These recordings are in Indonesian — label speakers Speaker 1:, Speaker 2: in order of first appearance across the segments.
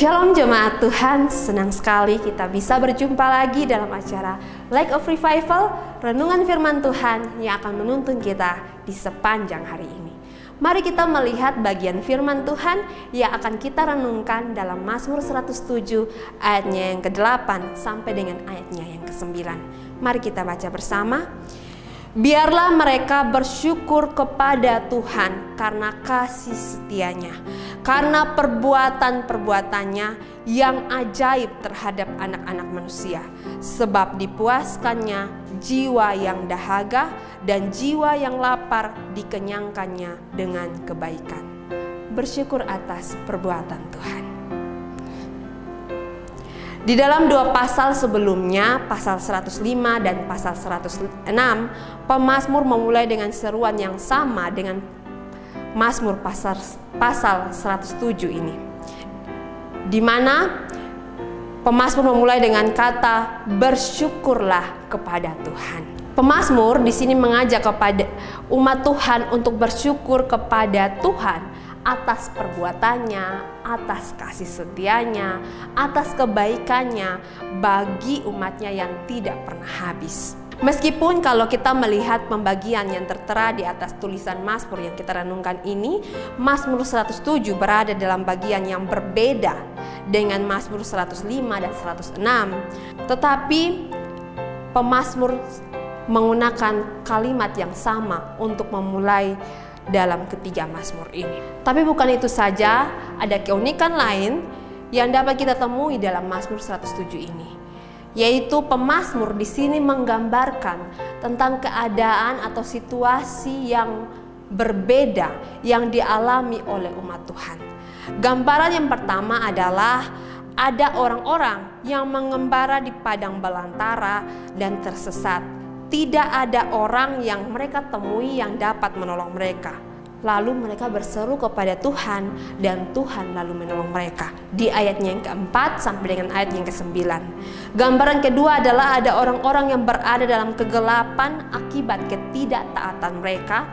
Speaker 1: Shalom jemaat Tuhan, senang sekali kita bisa berjumpa lagi dalam acara Light of Revival, renungan firman Tuhan yang akan menuntun kita di sepanjang hari ini. Mari kita melihat bagian firman Tuhan yang akan kita renungkan dalam Mazmur 107 ayatnya yang ke-8 sampai dengan ayatnya yang ke-9. Mari kita baca bersama. Biarlah mereka bersyukur kepada Tuhan karena kasih setianya, karena perbuatan-perbuatannya yang ajaib terhadap anak-anak manusia. Sebab dipuaskannya jiwa yang dahaga dan jiwa yang lapar dikenyangkannya dengan kebaikan. Bersyukur atas perbuatan Tuhan. Di dalam dua pasal sebelumnya, pasal 105 dan pasal 106, pemazmur memulai dengan seruan yang sama dengan Mazmur pasal 107 ini, di mana pemazmur memulai dengan kata bersyukurlah kepada Tuhan. Pemazmur di sini mengajak kepada umat Tuhan untuk bersyukur kepada Tuhan atas perbuatannya, atas kasih setianya, atas kebaikannya bagi umatnya yang tidak pernah habis. Meskipun kalau kita melihat pembagian yang tertera di atas tulisan Mazmur yang kita renungkan ini, Mazmur 107 berada dalam bagian yang berbeda dengan Mazmur 105 dan 106. Tetapi pemazmur menggunakan kalimat yang sama untuk memulai dalam ketiga Mazmur ini. Tapi bukan itu saja, ada keunikan lain yang dapat kita temui dalam Mazmur 107 ini, yaitu pemazmur di sini menggambarkan tentang keadaan atau situasi yang berbeda yang dialami oleh umat Tuhan. Gambaran yang pertama adalah ada orang-orang yang mengembara di padang belantara dan tersesat. Tidak ada orang yang mereka temui yang dapat menolong mereka. Lalu mereka berseru kepada Tuhan dan Tuhan lalu menolong mereka. Di ayatnya yang keempat sampai dengan ayat yang ke-9. Gambaran kedua adalah ada orang-orang yang berada dalam kegelapan akibat ketidaktaatan mereka.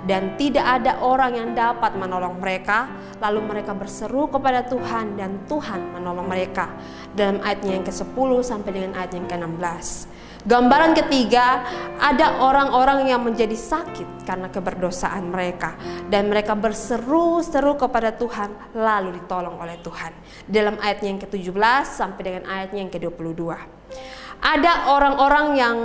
Speaker 1: Dan tidak ada orang yang dapat menolong mereka. Lalu mereka berseru kepada Tuhan dan Tuhan menolong mereka. Dalam ayatnya yang ke-10 sampai dengan ayat yang ke-16. Gambaran ketiga, ada orang-orang yang menjadi sakit karena keberdosaan mereka. Dan mereka berseru-seru kepada Tuhan lalu ditolong oleh Tuhan. Dalam ayatnya yang ke-17 sampai dengan ayatnya yang ke-22. Ada orang-orang yang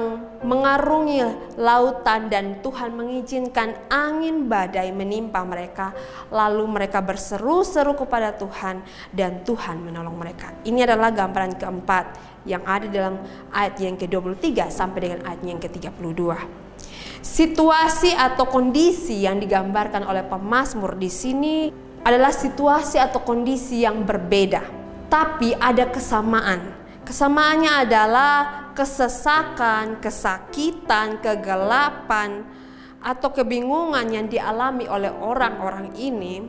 Speaker 1: mengarungi lautan dan Tuhan mengizinkan angin badai menimpa mereka. Lalu mereka berseru-seru kepada Tuhan dan Tuhan menolong mereka. Ini adalah gambaran keempat yang ada dalam ayat yang ke-23 sampai dengan ayat yang ke-32. Situasi atau kondisi yang digambarkan oleh pemazmur di sini adalah situasi atau kondisi yang berbeda, tapi ada kesamaan. Kesamaannya adalah kesesakan, kesakitan, kegelapan, atau kebingungan yang dialami oleh orang-orang ini.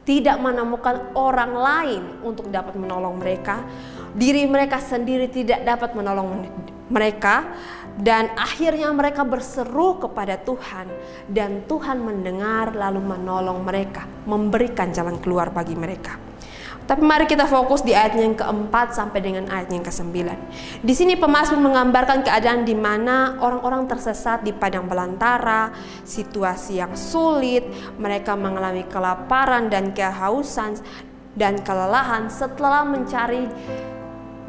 Speaker 1: Tidak menemukan orang lain untuk dapat menolong mereka. Diri mereka sendiri tidak dapat menolong mereka. Dan akhirnya mereka berseru kepada Tuhan. Dan Tuhan mendengar lalu menolong mereka. Memberikan jalan keluar bagi mereka. Tapi mari kita fokus di ayat yang keempat sampai dengan ayat yang ke-9. Di sini pemazmur menggambarkan keadaan di mana orang-orang tersesat di padang belantara, situasi yang sulit, mereka mengalami kelaparan dan kehausan dan kelelahan setelah mencari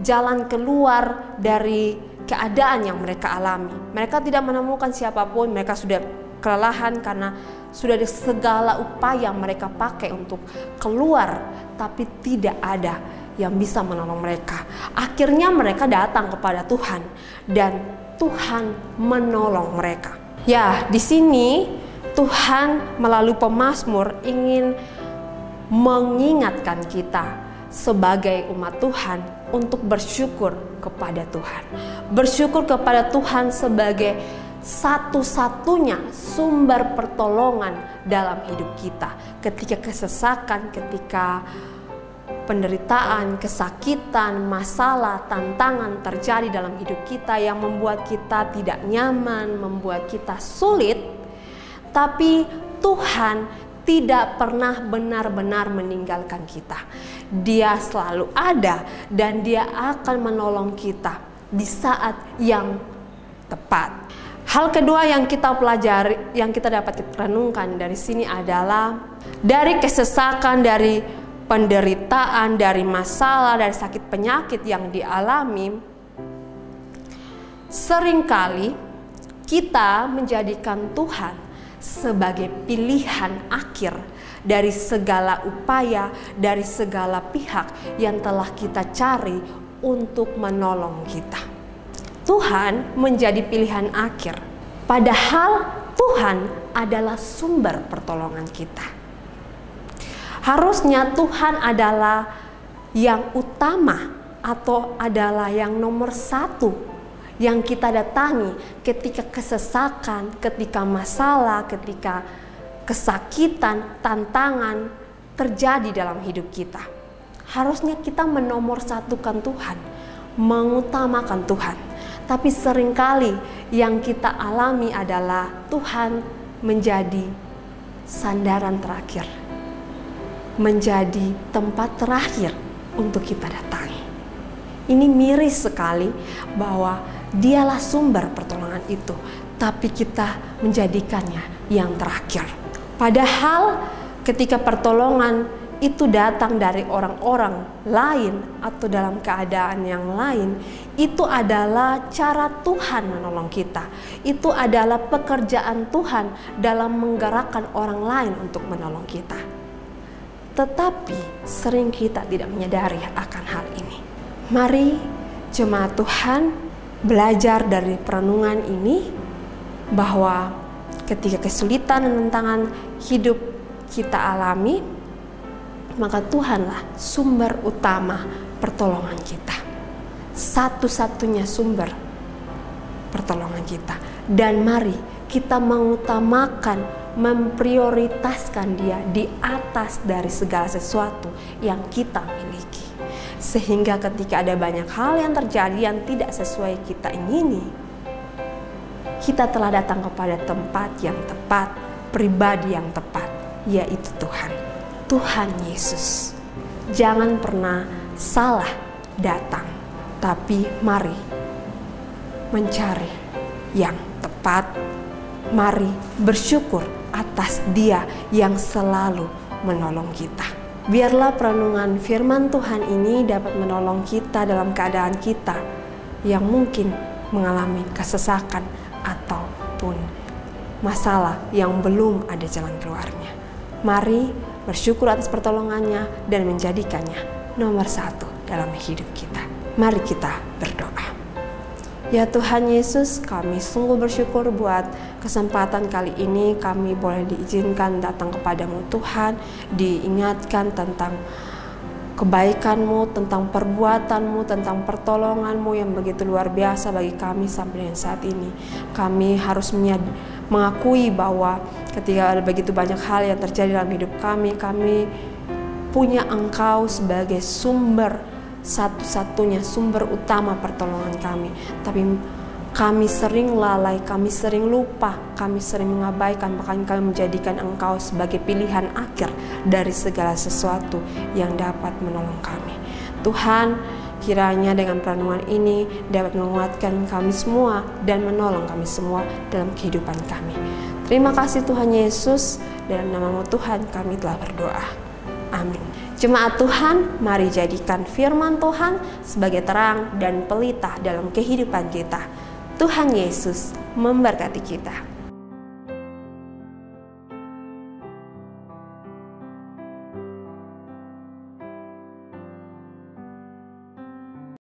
Speaker 1: jalan keluar dari keadaan yang mereka alami. Mereka tidak menemukan siapapun, mereka sudah kelelahan karena sudah ada segala upaya mereka pakai untuk keluar, tapi tidak ada yang bisa menolong mereka. Akhirnya mereka datang kepada Tuhan dan Tuhan menolong mereka. Ya, di sini Tuhan melalui pemazmur ingin mengingatkan kita sebagai umat Tuhan untuk bersyukur kepada Tuhan. Bersyukur kepada Tuhan sebagai satu-satunya sumber pertolongan dalam hidup kita. Ketika kesesakan, ketika penderitaan, kesakitan, masalah, tantangan terjadi dalam hidup kita yang membuat kita tidak nyaman, membuat kita sulit, tapi Tuhan tidak pernah benar-benar meninggalkan kita. Dia selalu ada dan Dia akan menolong kita di saat yang tepat. Hal kedua yang kita pelajari, yang kita dapat renungkan dari sini adalah dari kesesakan, dari penderitaan, dari masalah, dari sakit penyakit yang dialami, seringkali kita menjadikan Tuhan sebagai pilihan akhir dari segala upaya, dari segala pihak yang telah kita cari untuk menolong kita. Tuhan menjadi pilihan akhir, padahal Tuhan adalah sumber pertolongan kita. Harusnya Tuhan adalah yang utama atau adalah yang nomor satu yang kita datangi ketika kesesakan, ketika masalah, ketika kesakitan, tantangan terjadi dalam hidup kita. Harusnya kita menomorsatukan Tuhan, mengutamakan Tuhan. Tapi seringkali yang kita alami adalah Tuhan menjadi sandaran terakhir, menjadi tempat terakhir untuk kita datangi. Ini miris sekali bahwa Dialah sumber pertolongan itu, tapi kita menjadikannya yang terakhir. Padahal ketika pertolongan itu datang dari orang-orang lain atau dalam keadaan yang lain, itu adalah cara Tuhan menolong kita. Itu adalah pekerjaan Tuhan dalam menggerakkan orang lain untuk menolong kita. Tetapi sering kita tidak menyadari akan hal ini. Mari jemaat Tuhan belajar dari perenungan ini bahwa ketika kesulitan dan tantangan hidup kita alami, maka Tuhanlah sumber utama pertolongan kita. Satu-satunya sumber pertolongan kita. Dan mari kita mengutamakan, memprioritaskan Dia di atas dari segala sesuatu yang kita miliki. Sehingga ketika ada banyak hal yang terjadi yang tidak sesuai kita ingini, kita telah datang kepada tempat yang tepat, pribadi yang tepat, yaitu Tuhan. Tuhan Yesus. Jangan pernah salah datang, tapi mari mencari yang tepat. Mari bersyukur atas Dia yang selalu menolong kita. Biarlah perenungan firman Tuhan ini dapat menolong kita dalam keadaan kita yang mungkin mengalami kesesakan ataupun masalah yang belum ada jalan keluarnya. Mari bersyukur atas pertolongannya dan menjadikannya nomor satu dalam hidup kita. Mari kita berdoa. Ya Tuhan Yesus, kami sungguh bersyukur buat kesempatan kali ini kami boleh diizinkan datang kepadamu Tuhan, diingatkan tentang kebaikan-Mu, tentang perbuatan-Mu, tentang pertolongan-Mu yang begitu luar biasa bagi kami sampai dengan saat ini. Kami harus mengakui bahwa ketika ada begitu banyak hal yang terjadi dalam hidup kami punya Engkau sebagai sumber, satu-satunya sumber utama pertolongan kami. Tapi kami sering lalai, kami sering lupa, kami sering mengabaikan, bahkan kami menjadikan Engkau sebagai pilihan akhir dari segala sesuatu yang dapat menolong kami. Tuhan, kiranya dengan perenungan ini dapat menguatkan kami semua dan menolong kami semua dalam kehidupan kami. Terima kasih Tuhan Yesus, dalam nama-Mu Tuhan kami telah berdoa. Amin. Jemaat Tuhan, mari jadikan firman Tuhan sebagai terang dan pelita dalam kehidupan kita. Tuhan Yesus memberkati kita.